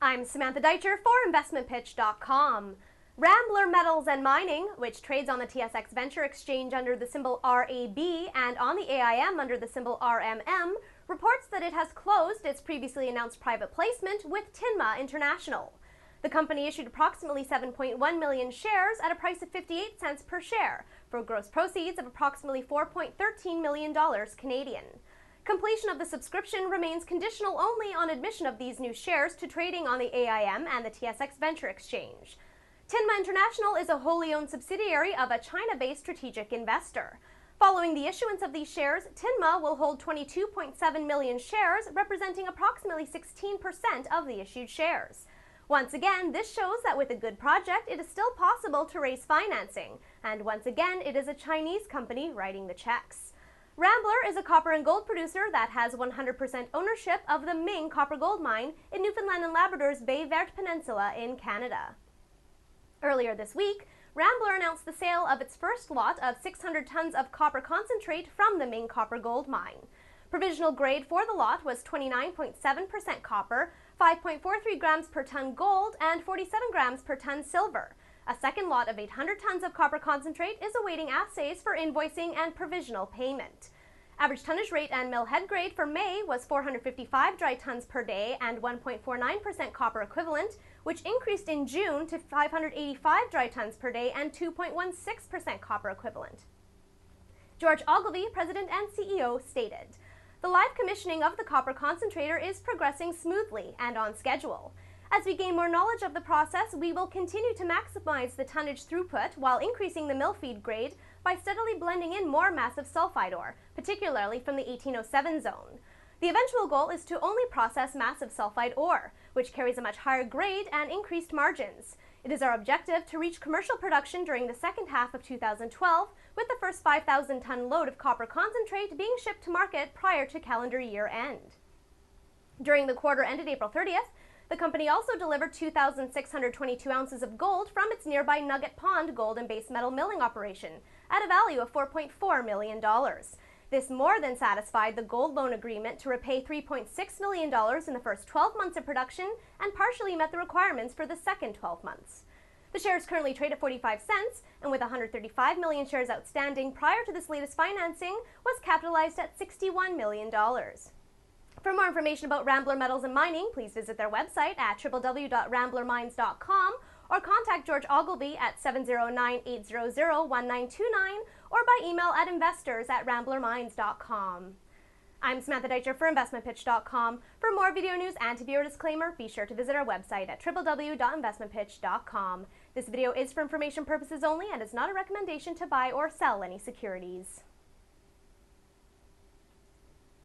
I'm Samantha Deitcher for InvestmentPitch.com. Rambler Metals Mining, which trades on the TSX Venture Exchange under the symbol RAB and on the AIM under the symbol RMM, reports that it has closed its previously announced private placement with Tinma International. The company issued approximately 7.1 million shares at a price of 58 cents per share for gross proceeds of approximately $4.13 million Canadian. Completion of the subscription remains conditional only on admission of these new shares to trading on the AIM and the TSX Venture Exchange. Tinma International is a wholly owned subsidiary of a China-based strategic investor. Following the issuance of these shares, Tinma will hold 22.7 million shares, representing approximately 16% of the issued shares. Once again, this shows that with a good project, it is still possible to raise financing. And once again, it is a Chinese company writing the checks. Rambler is a copper and gold producer that has 100% ownership of the Ming copper-gold mine in Newfoundland and Labrador's Baie Verte Peninsula in Canada. Earlier this week, Rambler announced the sale of its first lot of 600 tons of copper concentrate from the Ming copper-gold mine. Provisional grade for the lot was 29.7% copper, 5.43 grams per ton gold, and 47 grams per ton silver. A second lot of 800 tons of copper concentrate is awaiting assays for invoicing and provisional payment. Average tonnage rate and mill head grade for May was 455 dry tons per day and 1.49% copper equivalent, which increased in June to 585 dry tons per day and 2.16% copper equivalent. George Ogilvy, President and CEO, stated, "The live commissioning of the copper concentrator is progressing smoothly and on schedule. As we gain more knowledge of the process, we will continue to maximize the tonnage throughput while increasing the mill feed grade by steadily blending in more massive sulfide ore, particularly from the 1807 zone. The eventual goal is to only process massive sulfide ore, which carries a much higher grade and increased margins. It is our objective to reach commercial production during the second half of 2012, with the first 5,000-ton load of copper concentrate being shipped to market prior to calendar year end." During the quarter ended April 30th, the company also delivered 2,622 ounces of gold from its nearby Nugget Pond gold and base metal milling operation at a value of $4.4 million. This more than satisfied the gold loan agreement to repay $3.6 million in the first 12 months of production and partially met the requirements for the second 12 months. The shares currently trade at 45 cents, and with 135 million shares outstanding prior to this latest financing, was capitalized at $61 million. For more information about Rambler Metals Mining, please visit their website at www.ramblermines.com or contact George Ogilvy at 709-800-1929 or by email at investors@ramblermines.com. I'm Samantha Deitcher for InvestmentPitch.com. For more video news and to view our disclaimer, be sure to visit our website at www.investmentpitch.com. This video is for information purposes only and is not a recommendation to buy or sell any securities.